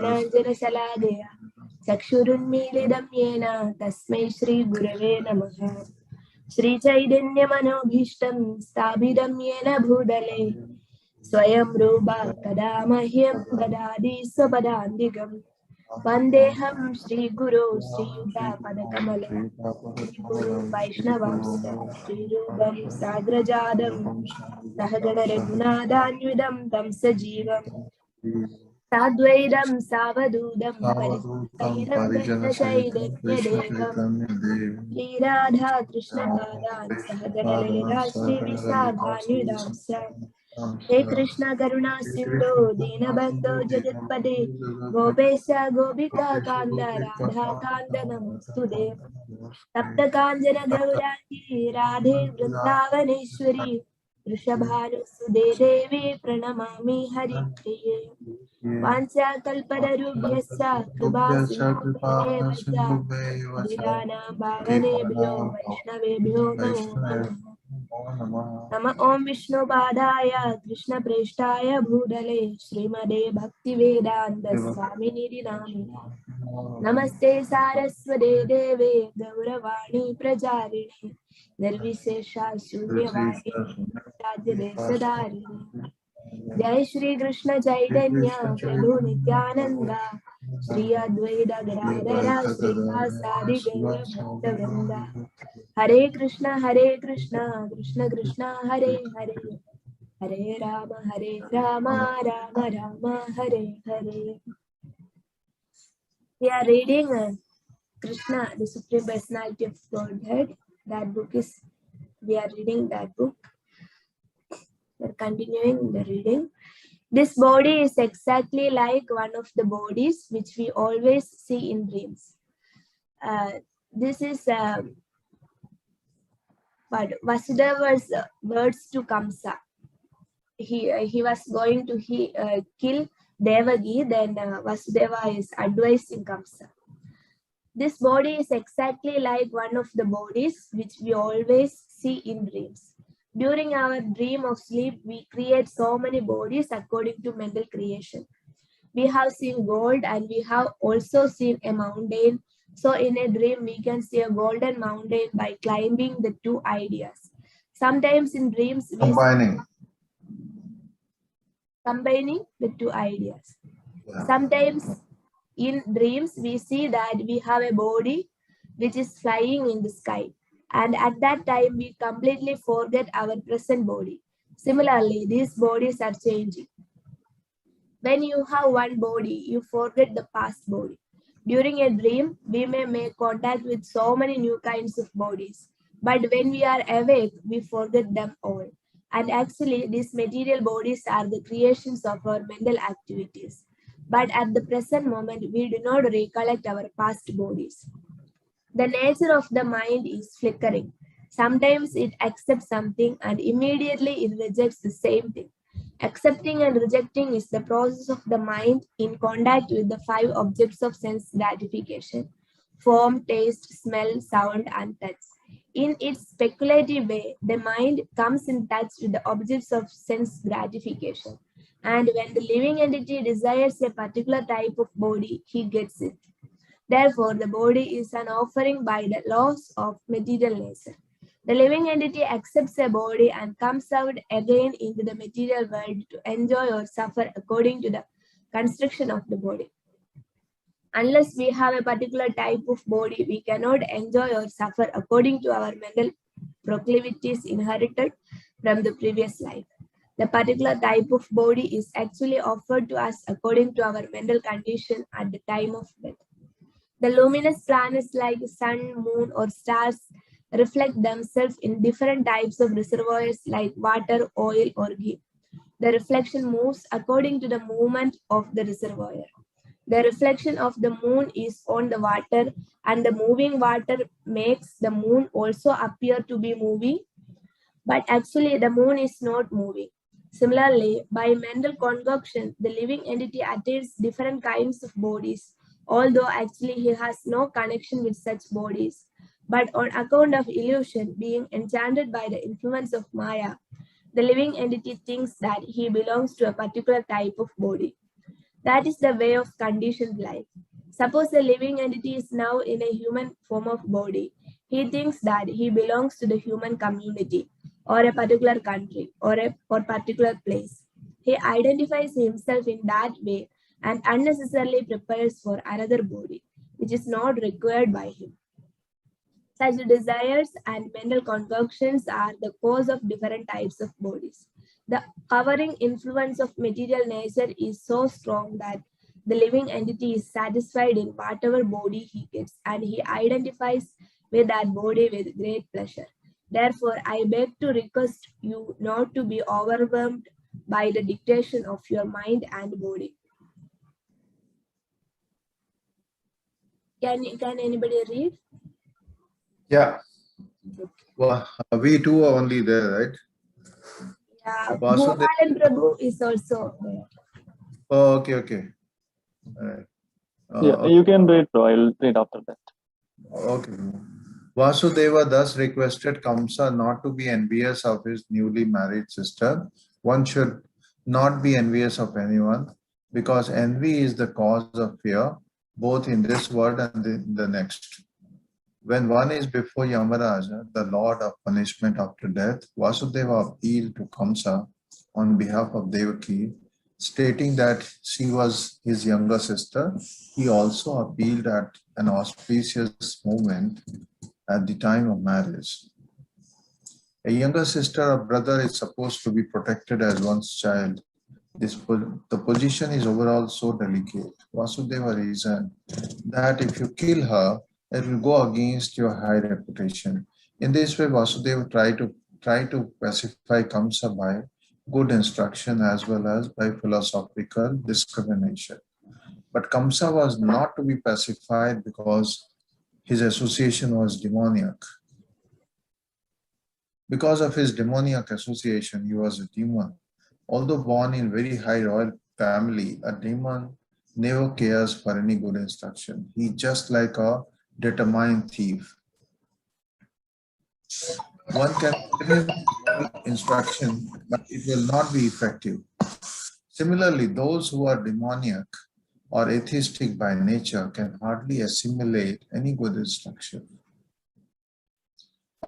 ज्ञानाञ्जनशलाकया चक्षुरुन्मीलितं येन तस्मै श्रीगुरवे नमः। श्रीचैतन्यमनोभीष्टं स्थापितं येन भूतले स्वयं रूपा कदा मह्यं ददाति स्वपदान्तिकम्। वन्देऽहं श्रीगुरो श्रीयुतापदकमलं श्रीगुरो वैष्णवंश्च श्रीरूपं साग्रजातं सहगणरघुनाथान्वितं तं सजीवम् साद्वैतं सावधूतं परिजनसहितं श्रीराधा कृष्णपादान् सहगणललिता श्रीविशाखान्वितांश्च। हे कृष्ण करुणा सिन्धो दीनबन्धो जगत्पते गोपेश गोपिका कान्त राधा कान्त नमोऽस्तुते। सप्तकाञ्चन गौराङ्गी राधे वृन्दावनेश्वरी वृषभानुसुते देवी प्रणमामि हरिप्रिये। वाञ्छाकल्पतरुभ्यश्च कृपासिन्धुभ्येव च पतितानां पावनेभ्यो वैष्णवेभ्यो नमो नमः। नमः ॐ विष्णुपादाय कृष्णप्रेष्ठाय भूतले श्रीमते भक्तिवेदान्त स्वामिनिधि नामिने नमस्ते सारस्वते देवे गौरवाणी प्रचारिणे निर्विशेषा शून्यवादी राज्यदेशधारिणे। जय श्री कृष्ण चैतन्य प्रभु नित्यानंद श्री अद्वैत गदाधर श्रीवासादि गौर भक्तवृंद। हरे Krishna Krishna Krishna Hare Hare Hare Ram Ram Ram Hare Hare. We are reading Krishna, the Supreme Personality of Godhead. That book is, we are reading that book. We are continuing the reading. This body is exactly like one of the bodies which we always see in dreams. This is but Vasudeva's words to Kamsa. He was going to kill Devagi, then Vasudeva is advising Kamsa. This body is exactly like one of the bodies which we always see in dreams. During our dream of sleep, we create so many bodies according to mental creation. We have seen gold and we have also seen a mountain. So in a dream, we can see a golden mountain by climbing the two ideas. Sometimes in dreams, we combining the two ideas. Yeah. Sometimes in dreams, we see that we have a body which is flying in the sky. And at that time, we completely forget our present body. Similarly, these bodies are changing. When you have one body, you forget the past body. During a dream, we may make contact with so many new kinds of bodies. But when we are awake, we forget them all. And actually, these material bodies are the creations of our mental activities. But at the present moment, we do not recollect our past bodies. The nature of the mind is flickering. Sometimes it accepts something and immediately it rejects the same thing. Accepting and rejecting is the process of the mind in contact with the 5 objects of sense gratification: form, taste, smell, sound, and touch. In its speculative way, the mind comes in touch with the objects of sense gratification. And when the living entity desires a particular type of body, he gets it. Therefore, the body is an offering by the laws of material nature. The living entity accepts a body and comes out again into the material world to enjoy or suffer according to the construction of the body. Unless we have a particular type of body, we cannot enjoy or suffer according to our mental proclivities inherited from the previous life. The particular type of body is actually offered to us according to our mental condition at the time of death. The luminous planets like sun, moon, or stars reflect themselves in different types of reservoirs like water, oil, or ghee. The reflection moves according to the movement of the reservoir. The reflection of the moon is on the water, and the moving water makes the moon also appear to be moving, but actually the moon is not moving. Similarly, by mental concoction, the living entity attains different kinds of bodies, although actually he has no connection with such bodies. But on account of illusion, being enchanted by the influence of Maya, the living entity thinks that he belongs to a particular type of body. That is the way of conditioned life. Suppose a living entity is now in a human form of body. He thinks that he belongs to the human community or a particular country or particular place. He identifies himself in that way and unnecessarily prepares for another body, which is not required by him. Such desires and mental concoctions are the cause of different types of bodies. The covering influence of material nature is so strong that the living entity is satisfied in whatever body he gets and he identifies with that body with great pleasure. Therefore, I beg to request you not to be overwhelmed by the dictation of your mind and body. Can anybody read? Yeah. Well, we two are only there, right? Yeah, Vasudev. Bhupalan Prabhu is also there. Oh, okay, okay. All right. Yeah, you can read, bro. I'll read after that. Okay. Vasudeva thus requested Kamsa not to be envious of his newly married sister. One should not be envious of anyone because envy is the cause of fear, both in this world and in the next. When one is before Yamaraja, the lord of punishment after death, Vasudeva appealed to Kamsa on behalf of Devaki, stating that she was his younger sister. He also appealed at an auspicious moment at the time of marriage. A younger sister or brother is supposed to be protected as one's child. The position is overall so delicate. Vasudeva reasoned that if you kill her, it will go against your high reputation. In this way, Vasudeva tried to pacify Kamsa by good instruction as well as by philosophical discrimination. But Kamsa was not to be pacified because his association was demoniac. Because of his demoniac association, he was a demon. Although born in very high royal family, a demon never cares for any good instruction. He just like a determined thief. One can give him instruction, but it will not be effective. Similarly, those who are demoniac or atheistic by nature can hardly assimilate any good instruction.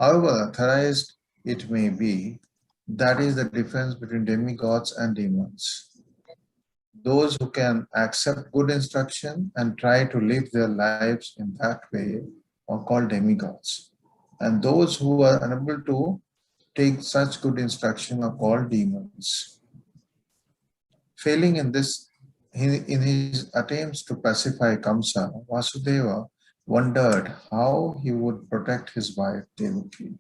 However authorized it may be, that is the difference between demigods and demons. Those who can accept good instruction and try to live their lives in that way are called demigods. And those who are unable to take such good instruction are called demons. Failing in this, in his attempts to pacify Kamsa, Vasudeva wondered how he would protect his wife Devaki.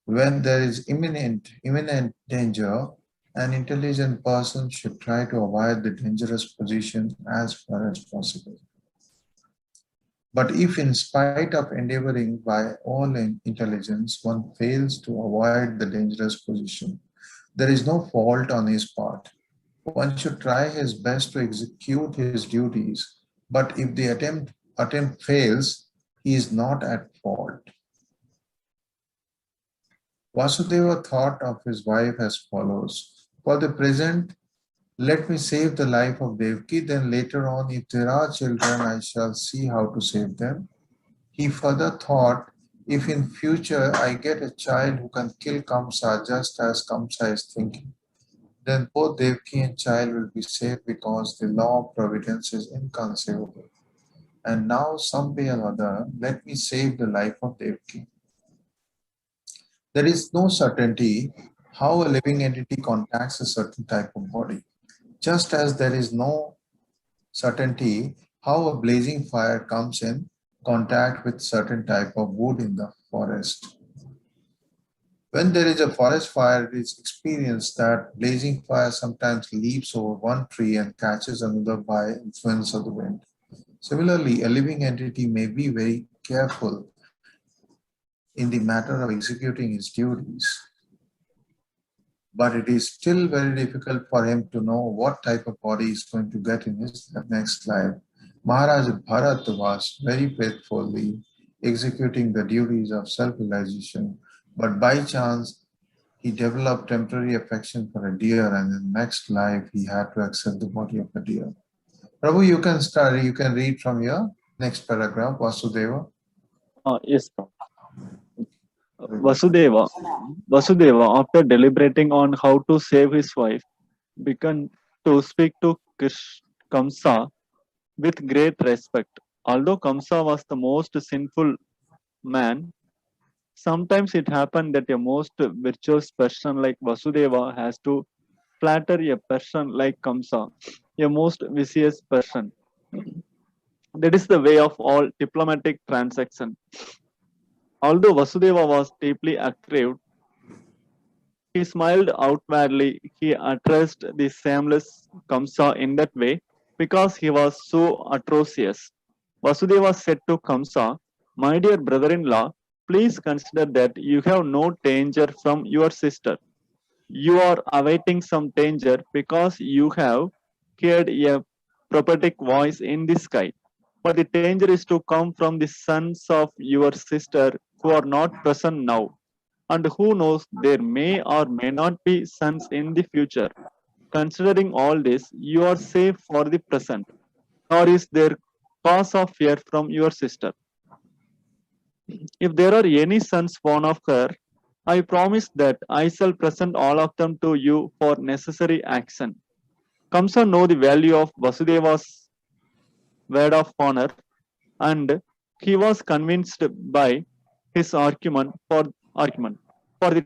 When there is imminent danger, an intelligent person should try to avoid the dangerous position as far as possible. But if in spite of endeavoring by all intelligence, one fails to avoid the dangerous position, there is no fault on his part. One should try his best to execute his duties, but if the attempt fails, he is not at fault. Vasudeva thought of his wife as follows: for the present, let me save the life of Devaki, then later on, if there are children, I shall see how to save them. He further thought, if in future I get a child who can kill Kamsa just as Kamsa is thinking, then both Devaki and child will be saved because the law of providence is inconceivable. And now, some way or other, let me save the life of Devaki. There is no certainty how a living entity contacts a certain type of body, just as there is no certainty how a blazing fire comes in contact with certain type of wood in the forest. When there is a forest fire, it is experienced that blazing fire sometimes leaps over one tree and catches another by influence of the wind. Similarly, a living entity may be very careful in the matter of executing his duties, but it is still very difficult for him to know what type of body he is going to get in his next life. Maharaj Bharat was very faithfully executing the duties of self-realization, but by chance he developed temporary affection for a deer, and in the next life he had to accept the body of a deer. Prabhu, you can start. You can read from your next paragraph, Vasudeva. Yes, Prabhu. Vasudeva, after deliberating on how to save his wife, began to speak to Kamsa with great respect. Although Kamsa was the most sinful man, sometimes it happened that a most virtuous person like Vasudeva has to flatter a person like Kamsa, a most vicious person. That is the way of all diplomatic transaction. Although Vasudeva was deeply aggrieved, he smiled outwardly. He addressed the shameless Kamsa in that way because he was so atrocious. Vasudeva said to Kamsa, "My dear brother-in-law, please consider that you have no danger from your sister. You are awaiting some danger because you have heard a prophetic voice in the sky. But the danger is to come from the sons of your sister who are not present now. And who knows, there may or may not be sons in the future. Considering all this, you are safe for the present, nor is there cause of fear from your sister. If there are any sons born of her, I promise that I shall present all of them to you for necessary action." Kamsa know the value of Vasudeva's word of honor, and he was convinced by his argument. For the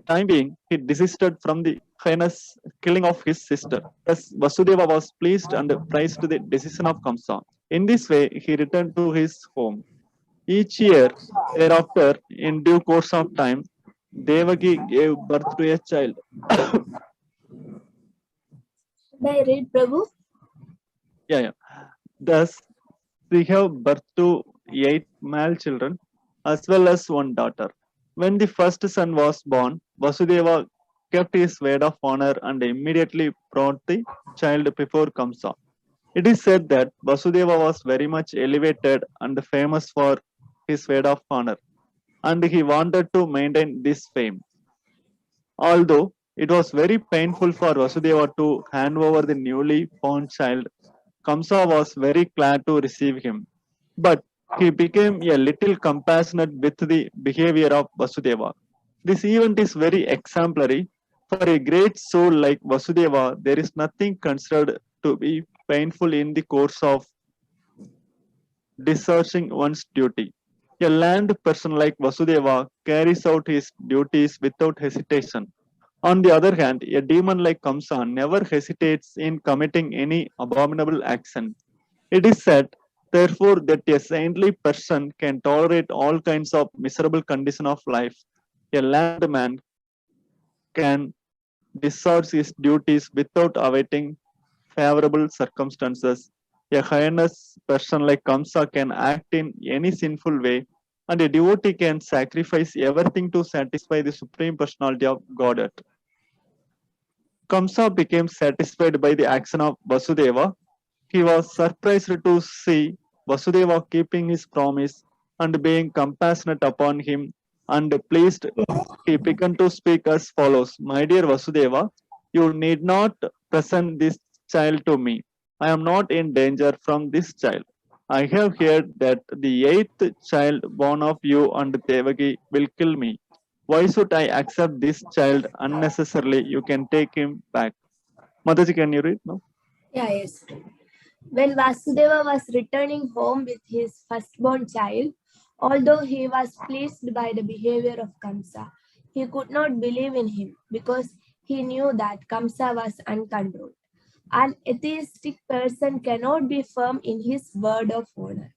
time being, he desisted from the heinous killing of his sister. Thus, Vasudeva was pleased and praised the decision of Kamsa. In this way, he returned to his home. Each year thereafter, in due course of time, Devaki gave birth to a child. Should I read, Prabhu? Yeah. Thus, they have birth to 8 male children as well as 1 daughter. When the first son was born, Vasudeva kept his word of honor and immediately brought the child before Kamsa. It is said that Vasudeva was very much elevated and famous for his word of honor, and he wanted to maintain this fame. Although it was very painful for Vasudeva to hand over the newly born child, Kamsa was very glad to receive him. But he became a little compassionate with the behavior of Vasudeva. This event is very exemplary. For a great soul like Vasudeva, there is nothing considered to be painful in the course of discharging one's duty. A learned person like Vasudeva carries out his duties without hesitation. On the other hand, a demon like Kamsa never hesitates in committing any abominable action. It is said, therefore, that a saintly person can tolerate all kinds of miserable conditions of life. A learned man can discharge his duties without awaiting favorable circumstances. A heinous person like Kamsa can act in any sinful way, and a devotee can sacrifice everything to satisfy the Supreme Personality of Godhead. Kamsa became satisfied by the action of Vasudeva. He was surprised to see Vasudeva keeping his promise and being compassionate upon him, and pleased he began to speak as follows: "My dear Vasudeva, you need not present this child to me. I am not in danger from this child. I have heard that the 8th child born of you and Devaki will kill me. Why should I accept this child unnecessarily? You can take him back." Mataji, can you read now? Yeah, yes. When Vasudeva was returning home with his firstborn child, although he was pleased by the behavior of Kamsa, he could not believe in him because he knew that Kamsa was uncontrolled. An atheistic person cannot be firm in his word of honor.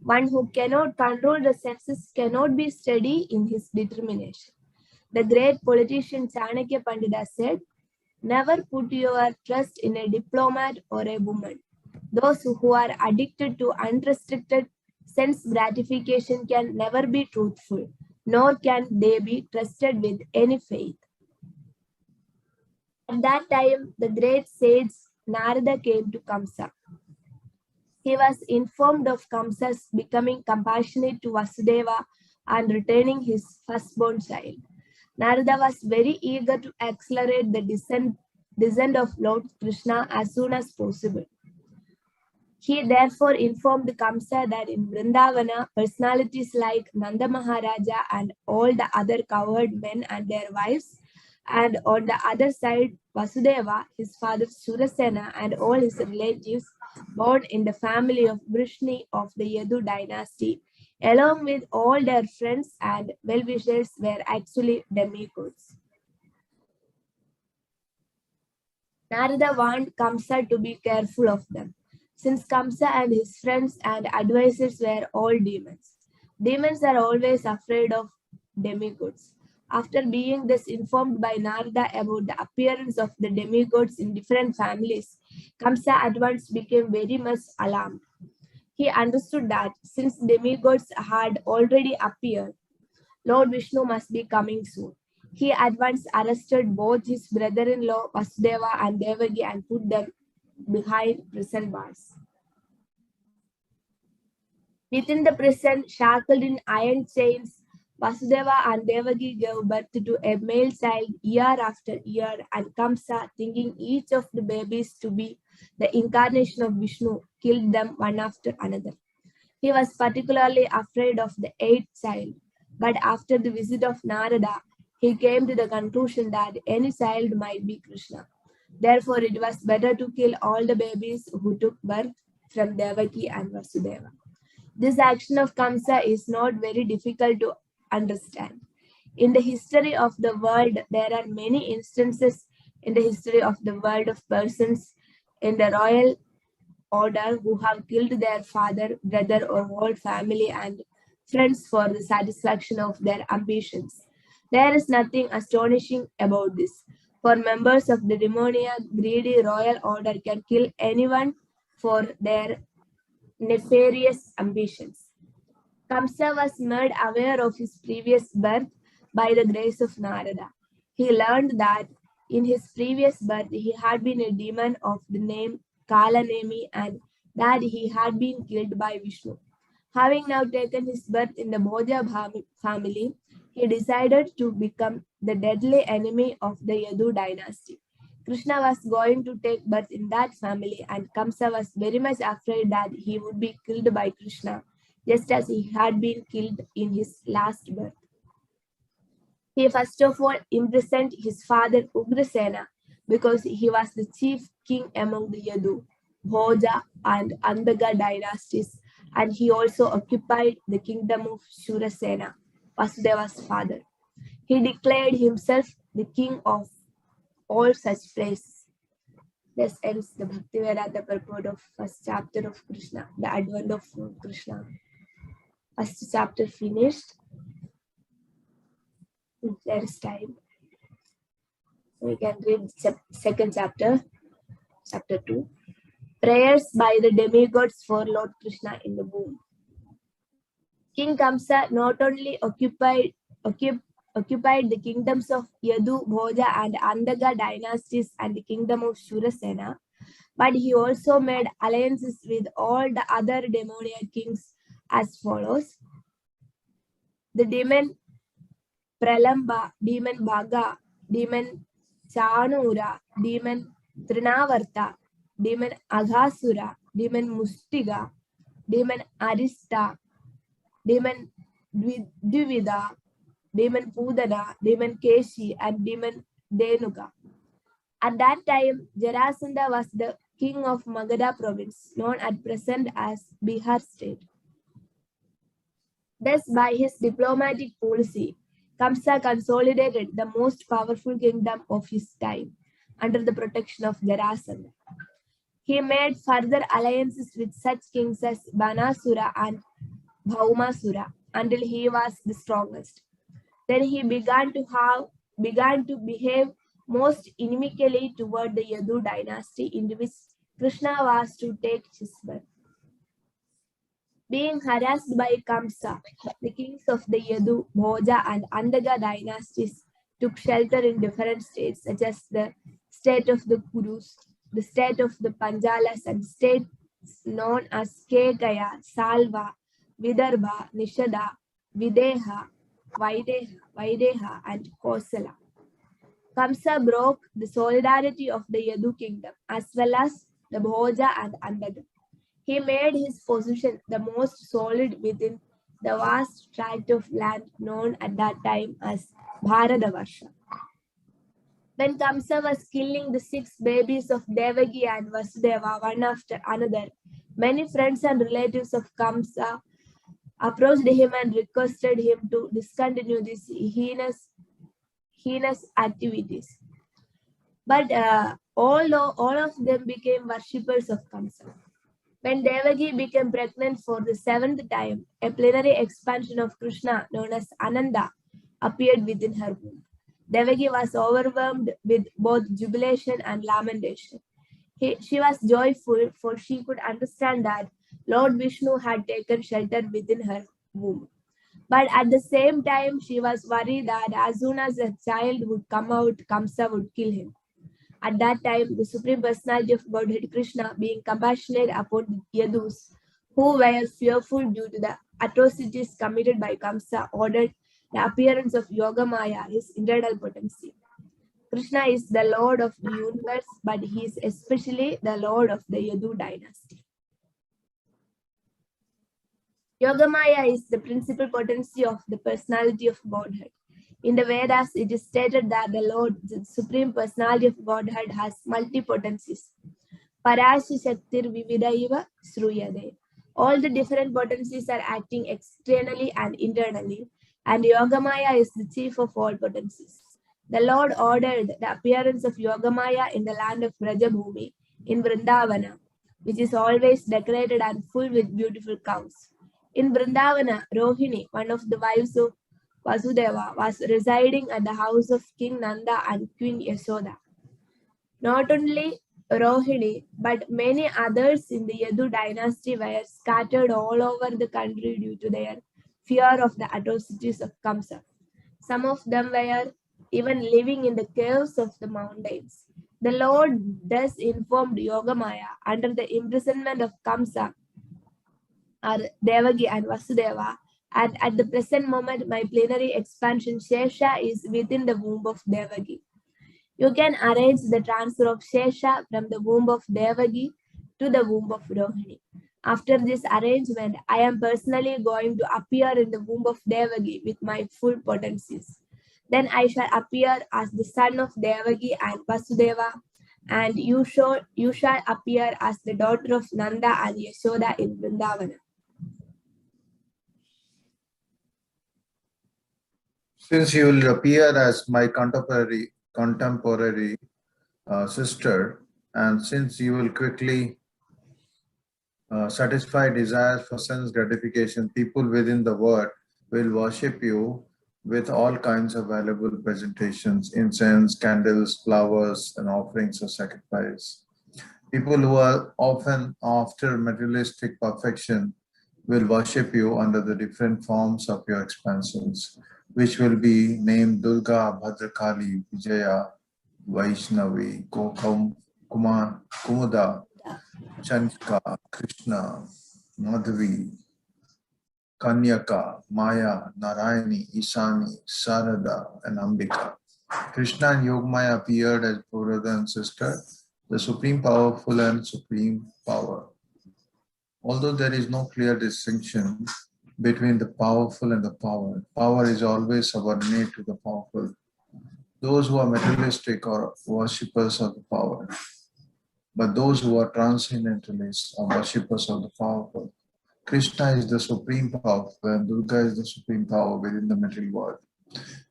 One who cannot control the senses cannot be steady in his determination. The great politician Chanakya Pandita said, "Never put your trust in a diplomat or a woman. Those who are addicted to unrestricted sense gratification can never be truthful, nor can they be trusted with any faith." At that time, the great sage Narada came to Kamsa. He was informed of Kamsa's becoming compassionate to Vasudeva and retaining his firstborn child. Narada was very eager to accelerate the descent of Lord Krishna as soon as possible. He therefore informed Kamsa that in Vrindavana, personalities like Nanda Maharaja and all the other cowherd men and their wives, and on the other side, Vasudeva, his father Surasena, and all his relatives born in the family of Vrishni of the Yadu dynasty, along with all their friends and well-wishers, were actually demigods. Narada warned Kamsa to be careful of them, since Kamsa and his friends and advisors were all demons. Demons are always afraid of demigods. After being thus informed by Narada about the appearance of the demigods in different families, Kamsa at once became very much alarmed. He understood that since demigods had already appeared, Lord Vishnu must be coming soon. He at once arrested both his brother-in-law Vasudeva and Devaki and put them behind prison bars. Within the prison, shackled in iron chains, Vasudeva and Devaki gave birth to a male child year after year, and Kamsa, thinking each of the babies to be the incarnation of Vishnu, killed them one after another. He was particularly afraid of the eighth child, but after the visit of Narada, he came to the conclusion that any child might be Krishna. Therefore, it was better to kill all the babies who took birth from Devaki and Vasudeva. This action of Kamsa is not very difficult to understand. In the history of the world, there are many instances in the history of the world of persons in the royal order who have killed their father, brother, or whole family and friends for the satisfaction of their ambitions. There is nothing astonishing about this, for members of the demoniac, greedy royal order can kill anyone for their nefarious ambitions. Kamsa was made aware of his previous birth by the grace of Narada. He learned that in his previous birth he had been a demon of the name Kalanemi and that he had been killed by Vishnu. Having now taken his birth in the Bhoja family, he decided to become the deadly enemy of the Yadu dynasty. Krishna was going to take birth in that family, and Kamsa was very much afraid that he would be killed by Krishna, just as he had been killed in his last birth. He first of all imprisoned his father Ugrasena because he was the chief king among the Yadu, Bhoja, and Andaga dynasties, and he also occupied the kingdom of Shurasena, Vasudeva's father. He declared himself the king of all such places. This ends the Bhakti Vedanta purport of first chapter of Krishna, the advent of Krishna. First chapter finished. There is time. We can read second chapter, chapter 2. Prayers by the demigods for Lord Krishna in the womb. King Kamsa not only occupied the kingdoms of Yadu, Bhoja, and Andaga dynasties and the kingdom of Shurasena, but he also made alliances with all the other demoniac kings as follows. The demon Pralamba, demon Bhaga, demon Chanura, demon Trinavarta, demon Aghasura, demon Mustiga, demon Arista, demon Dvivida, demon Pudana, demon Keshi, and demon Denuga. At that time, Jarasandha was the king of Magadha province, known at present as Bihar state. Thus, by his diplomatic policy, Kamsa consolidated the most powerful kingdom of his time under the protection of Jarasandha. He made further alliances with such kings as Banasura and Bhaumasura until he was the strongest. Then he began to behave most inimically toward the Yadu dynasty in which Krishna was to take his birth. Being harassed by Kamsa, the kings of the Yadu, Bhoja, and Andaga dynasties took shelter in different states, such as the state of the Kurus, the state of the Panjalas, and states known as Kekaya, Salva, Vidarbha, Nishada, Videha, and Kosala. Kamsa broke the solidarity of the Yadu kingdom as well as the Bhoja and Andada. He made his position the most solid within the vast tract of land known at that time as Bharadavarsha. When Kamsa was killing the 6 babies of Devaki and Vasudeva one after another, many friends and relatives of Kamsa approached him and requested him to discontinue these heinous activities. But all of them became worshippers of Kamsa. When Devaki became pregnant for the 7th time, a plenary expansion of Krishna known as Ananda appeared within her womb. Devaki was overwhelmed with both jubilation and lamentation. She was joyful, for she could understand that Lord Vishnu had taken shelter within her womb. But at the same time, she was worried that as soon as a child would come out, Kamsa would kill him. At that time, the Supreme Personality of Godhead Krishna, being compassionate upon the Yadus, who were fearful due to the atrocities committed by Kamsa, ordered the appearance of Yogamaya, his internal potency. Krishna is the Lord of the universe, but he is especially the Lord of the Yadu dynasty. Yogamaya is the principal potency of the personality of Godhead. In the Vedas, it is stated that the Lord, the Supreme Personality of Godhead, has multi-potencies. Parashi Shaktir Vividaiva Sruyade. All the different potencies are acting externally and internally, and Yogamaya is the chief of all potencies. The Lord ordered the appearance of Yogamaya in the land of Rajabhumi, in Vrindavana, which is always decorated and full with beautiful cows. In Vrindavana, Rohini, one of the wives of Vasudeva, was residing at the house of King Nanda and Queen Yashoda. Not only Rohini, but many others in the Yadu dynasty were scattered all over the country due to their fear of the atrocities of Kamsa. Some of them were even living in the caves of the mountains. The Lord thus informed Yogamaya under the imprisonment of Kamsa are Devaki and Vasudeva, and at the present moment my plenary expansion Shesha is within the womb of Devaki. You can arrange the transfer of Shesha from the womb of Devaki to the womb of Rohini. After this arrangement, I am personally going to appear in the womb of Devaki with my full potencies. Then I shall appear as the son of Devaki and Vasudeva, and you shall appear as the daughter of Nanda and Yashoda in Vrindavana. Since you will appear as my contemporary sister, and since you will quickly satisfy desires for sense gratification, people within the world will worship you with all kinds of valuable presentations, incense, candles, flowers, and offerings of sacrifice. People who are often after materialistic perfection will worship you under the different forms of your expansions, which will be named Durga, Bhadrakali, Vijaya, Vaishnavi, Kumuda, Chandika, Krishna, Madhavi, Kanyaka, Maya, Narayani, Isani, Sarada, and Ambika. Krishna and Yogamaya appeared as brother and sister, the supreme powerful and supreme power. Although there is no clear distinction between the powerful and the power, power is always subordinate to the powerful. Those who are materialistic are worshippers of the power, but those who are transcendentalists are worshippers of the powerful. Krishna is the supreme power and Durga is the supreme power within the material world.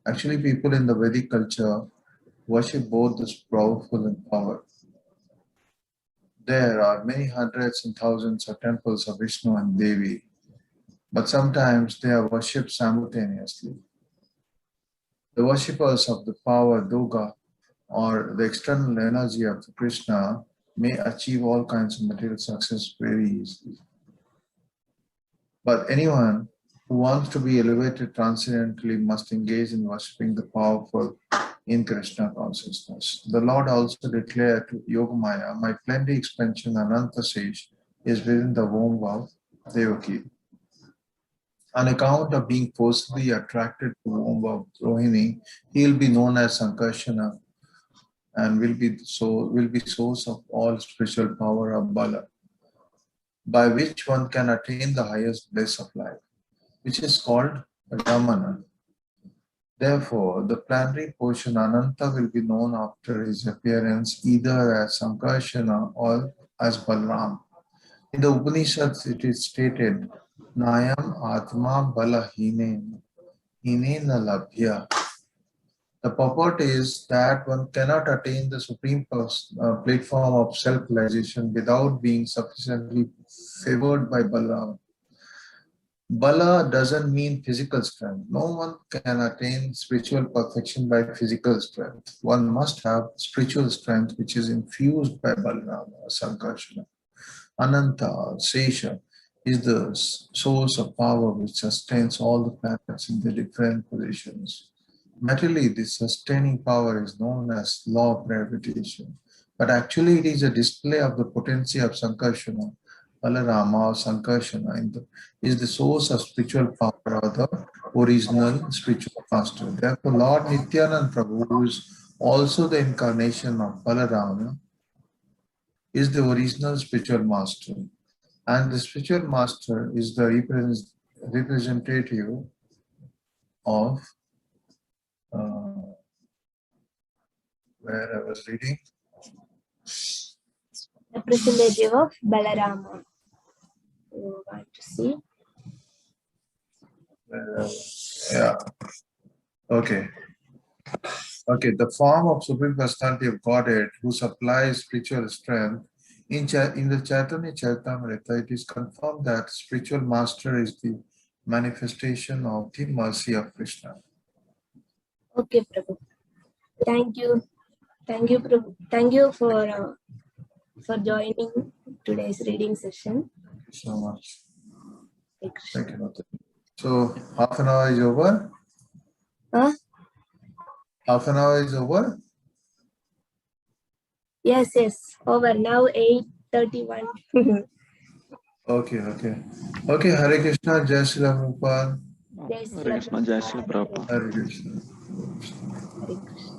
Actually, people in the Vedic culture worship both the powerful and power. There are many hundreds and thousands of temples of Vishnu and Devi, but sometimes they are worshipped simultaneously. The worshippers of the power Durga or the external energy of Krishna may achieve all kinds of material success very easily. But anyone who wants to be elevated transcendently must engage in worshipping the powerful in Krishna consciousness. The Lord also declared to Yogamaya, my plenty expansion Anantasesh is within the womb of Devaki. On account of being forcibly attracted to the womb of Rohini, he will be known as Sankarshana and will be source of all spiritual power of Bala, by which one can attain the highest bliss of life, which is called Ramana. Therefore, the plenary portion Ananta will be known after his appearance either as Sankarshana or as Balram. In the Upanishads, it is stated, Nayam Atma Bala Hinena Labhya. The purport is that one cannot attain the supreme platform of self-realization without being sufficiently favored by Balaram. Bala doesn't mean physical strength. No one can attain spiritual perfection by physical strength. One must have spiritual strength which is infused by Balaram or Sankarshana. Ananta, Sesha, is the source of power which sustains all the planets in their different positions. Materially, this sustaining power is known as law of gravitation, but actually it is a display of the potency of Sankarshana. Balarama or Sankarshana is the source of spiritual power or the original spiritual master. Therefore, Lord Nityanand Prabhu, who is also the incarnation of Balarama, is the original spiritual master. And the spiritual master is the representative of where I was reading. Representative of Balarama. You want to see? Yeah. Okay. Okay. The form of Supreme Personality of Godhead who supplies spiritual strength. In the Chaitanya Charitamrita, it is confirmed that spiritual master is the manifestation of the mercy of Krishna. Okay, Prabhu. Thank you. Thank you, Prabhu. Thank you for joining today's reading session. Thank you so much. Krishna. Thank you. So, half an hour is over? Huh? Half an hour is over? Yes, over now 8:31. Okay. Okay, Hare Krishna, Jai Shri Prabhupada. Jai Shri Hare Krishna, Jai Shri Prabhupada. Hare Krishna. Hare Krishna.